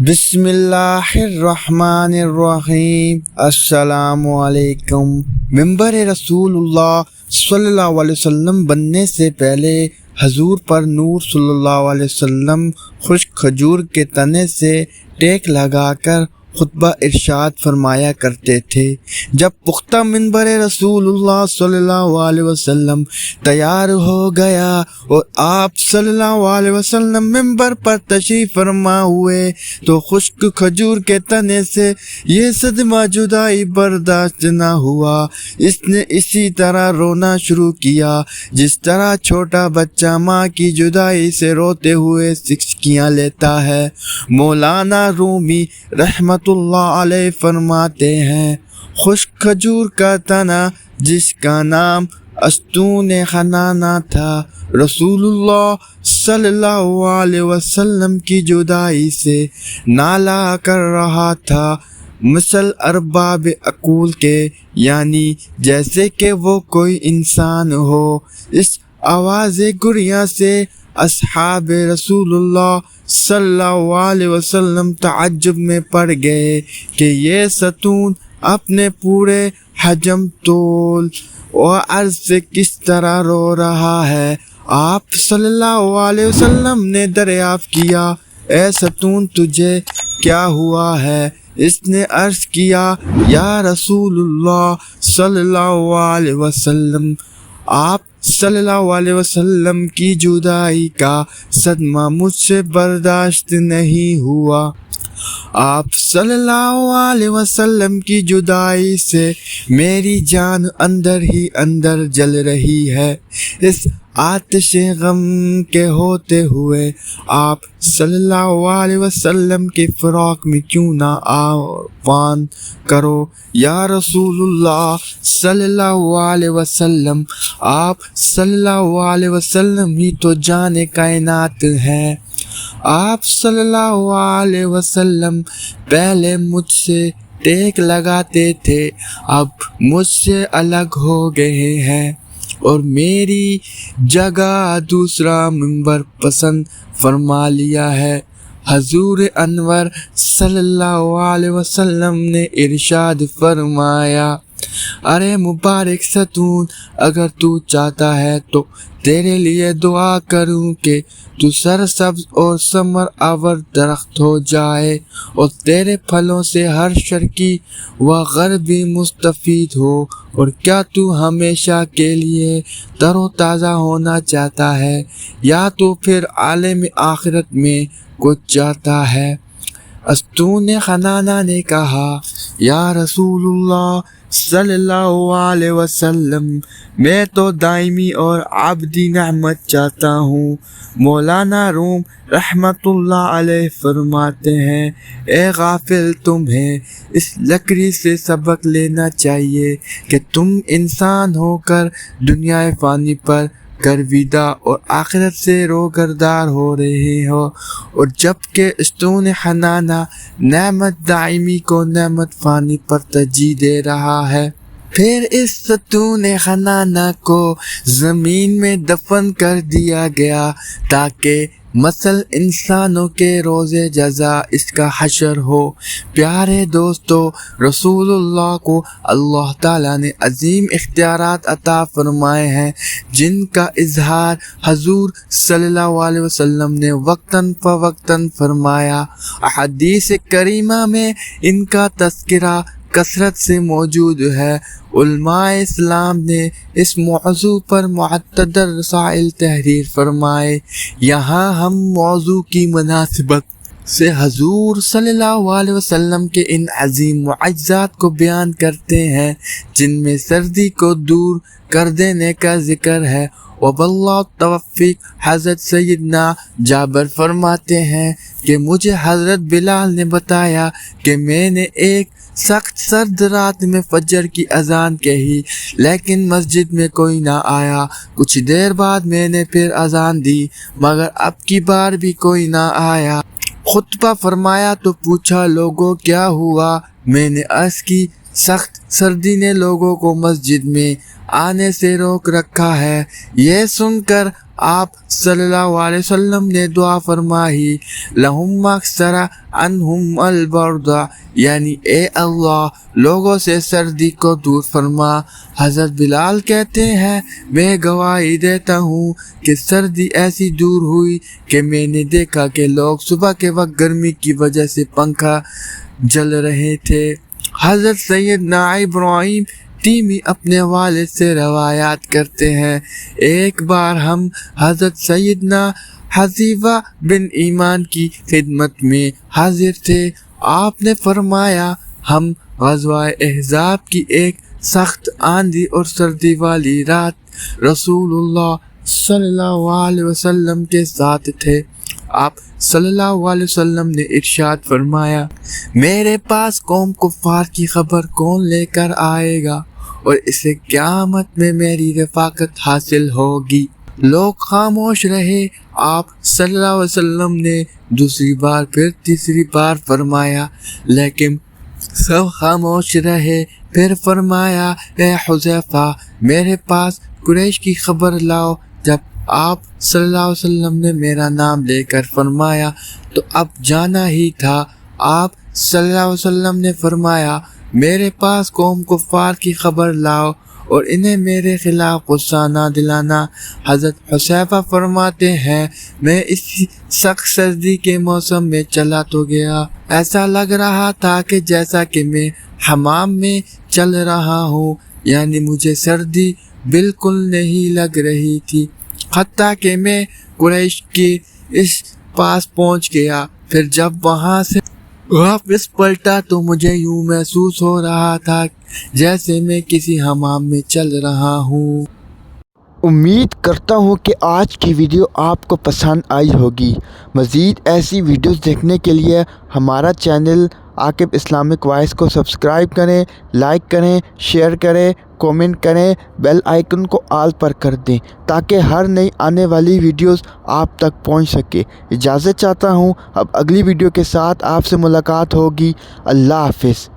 بسم اللہ الرحمن الرحیم۔ السلام علیکم۔ منبر رسول اللہ صلی اللہ علیہ وسلم بننے سے پہلے حضور پر نور صلی اللہ علیہ وسلم خشک کھجور کے تنے سے ٹیک لگا کر خطبہ ارشاد فرمایا کرتے تھے۔ جب پختہ منبر رسول اللہ صلی اللہ علیہ وسلم تیار ہو گیا اور آپ صلی اللہ علیہ وسلم منبر پر تشریف فرما ہوئے تو خشک کھجور کے تنے سے یہ صدمہ جدائی برداشت نہ ہوا۔ اس نے اسی طرح رونا شروع کیا جس طرح چھوٹا بچہ ماں کی جدائی سے روتے ہوئے سسکیاں لیتا ہے۔ مولانا رومی رحمت اللہ علیہ فرماتے ہیں، خشک کھجور کا تنا جس کا نام استون خنانہ تھا، رسول اللہ صلی اللہ علیہ وسلم کی جدائی سے نالہ کر رہا تھا، مثل ارباب عقول کے، یعنی جیسے کہ وہ کوئی انسان ہو۔ اس آواز گریاں سے اصحاب رسول اللہ صلی اللہ علیہ وسلم تعجب میں پڑ گئے کہ یہ ستون اپنے پورے حجم، طول و عرض سے کس طرح رو رہا ہے۔ آپ صلی اللہ علیہ وسلم نے دریافت کیا، اے ستون تجھے کیا ہوا ہے؟ اس نے عرض کیا، یا رسول اللہ صلی اللہ علیہ وسلم، آپ صلی اللہ علیہ وسلم کی جدائی کا صدمہ مجھ سے برداشت نہیں ہوا۔ آپ صلی اللہ علیہ وسلم کی جدائی سے میری جان اندر ہی اندر جل رہی ہے۔ اس آتش غم کے ہوتے ہوئے آپ صلی اللہ علیہ وسلم کے فراق میں کیوں نہ آہوان کرو، یا رسول اللہ صلی اللہ علیہ وسلم، آپ صلی اللہ علیہ وسلم ہی تو جان کائنات ہیں۔ آپ صلی اللہ علیہ وسلم پہلے مجھ سے ٹیک لگاتے تھے، اب مجھ سے الگ ہو گئے ہیں اور میری جگہ دوسرا منبر پسند فرما لیا ہے۔ حضور انور صلی اللہ علیہ وسلم نے ارشاد فرمایا، ارے مبارک ستون، اگر تو چاہتا ہے تو تیرے لیے دعا کروں کہ تو سرسبز اور ثمر آور درخت ہو جائے اور تیرے پھلوں سے ہر شرقی و غربی مستفید ہو، اور کیا تو ہمیشہ کے لیے تر و تازہ ہونا چاہتا ہے یا تو پھر عالم آخرت میں کچھ چاہتا ہے؟ استون خنانہ نے کہا، یا رسول اللہ صلی اللہ علیہ وسلم، میں تو دائمی اور عبدی نعمت چاہتا ہوں۔ مولانا روم رحمت اللہ علیہ فرماتے ہیں، اے غافل، تمہیں اس لکڑی سے سبق لینا چاہیے کہ تم انسان ہو کر دنیا فانی پر گرویدہ اور آخرت سے روگردار ہو رہے ہو، اور جبکہ استون خنانہ نعمت دائمی کو نعمت فانی پر ترجیح دے رہا ہے۔ پھر اس ستون خنانہ کو زمین میں دفن کر دیا گیا تاکہ مثل انسانوں کے روز جزا اس کا حشر ہو۔ پیارے دوستو، رسول اللہ کو اللہ تعالیٰ نے عظیم اختیارات عطا فرمائے ہیں جن کا اظہار حضور صلی اللہ علیہ وسلم نے وقتاً فوقتاً فرمایا۔ احادیث کریمہ میں ان کا تذکرہ کثرت سے موجود ہے۔ علماء اسلام نے اس موضوع پر معتبر رسائل تحریر فرمائے۔ یہاں ہم موضوع کی مناسبت سے حضور صلی اللہ علیہ وسلم کے ان عظیم معجزات کو بیان کرتے ہیں جن میں سردی کو دور کر دینے کا ذکر ہے۔ وباللہ توفیق، حضرت سیدنا جابر فرماتے ہیں کہ مجھے حضرت بلال نے بتایا کہ میں نے ایک سخت سرد رات میں فجر کی اذان کہی لیکن مسجد میں کوئی نہ آیا۔ کچھ دیر بعد میں نے پھر اذان دی مگر اب کی بار بھی کوئی نہ آیا۔ خطبہ فرمایا تو پوچھا، لوگوں کیا ہوا؟ میں نے عرض کی، سخت سردی نے لوگوں کو مسجد میں آنے سے روک رکھا ہے۔ یہ سن کر آپ صلی اللہ علیہ وسلم نے دعا فرمائی لہم مغفرہ عنہم البردا، یعنی اے اللہ لوگوں سے سردی کو دور فرما۔ حضرت بلال کہتے ہیں میں گواہی دیتا ہوں کہ سردی ایسی دور ہوئی کہ میں نے دیکھا کہ لوگ صبح کے وقت گرمی کی وجہ سے پنکھا جل رہے تھے۔ حضرت سیدنا ابراہیم تیمی اپنے والد سے روایات کرتے ہیں ایک بار ہم حضرت سیدنا حذیفہ بن ایمان کی خدمت میں حاضر تھے۔ آپ نے فرمایا ہم غزوہ احزاب کی ایک سخت آندھی اور سردی والی رات رسول اللہ صلی اللہ علیہ وسلم کے ساتھ تھے۔ آپ صلی اللہ علیہ وسلم نے ارشاد فرمایا میرے پاس قوم کفار کی خبر کون لے کر آئے گا اور اسے قیامت میں میری رفاقت حاصل ہوگی۔ لوگ خاموش رہے۔ آپ صلی اللہ علیہ وسلم نے دوسری بار پھر تیسری بار فرمایا لیکن سب خاموش رہے۔ پھر فرمایا اے حذیفہ میرے پاس قریش کی خبر لاؤ۔ جب آپ صلی اللہ علیہ وسلم نے میرا نام لے کر فرمایا تو اب جانا ہی تھا۔ آپ صلی اللہ علیہ وسلم نے فرمایا میرے پاس قوم کفار کی خبر لاؤ اور انہیں میرے خلاف غصہ نہ دلانا۔ حضرت حذیفہ فرماتے ہیں میں اس سخت سردی کے موسم میں چلا تو گیا، ایسا لگ رہا تھا کہ جیسا کہ میں حمام میں چل رہا ہوں، یعنی مجھے سردی بالکل نہیں لگ رہی تھی، حتیٰ کہ میں قریش کے اس پاس پہنچ گیا۔ پھر جب وہاں سے واپس پلٹا تو مجھے یوں محسوس ہو رہا تھا جیسے میں کسی حمام میں چل رہا ہوں۔ امید کرتا ہوں کہ آج کی ویڈیو آپ کو پسند آئی ہوگی۔ مزید ایسی ویڈیوز دیکھنے کے لیے ہمارا چینل عاقب اسلامک وائس کو سبسکرائب کریں، لائک کریں، شیئر کریں، کومنٹ کریں، بیل آئیکن کو آل پر کر دیں تاکہ ہر نئی آنے والی ویڈیوز آپ تک پہنچ سکے۔ اجازت چاہتا ہوں، اب اگلی ویڈیو کے ساتھ آپ سے ملاقات ہوگی۔ اللہ حافظ۔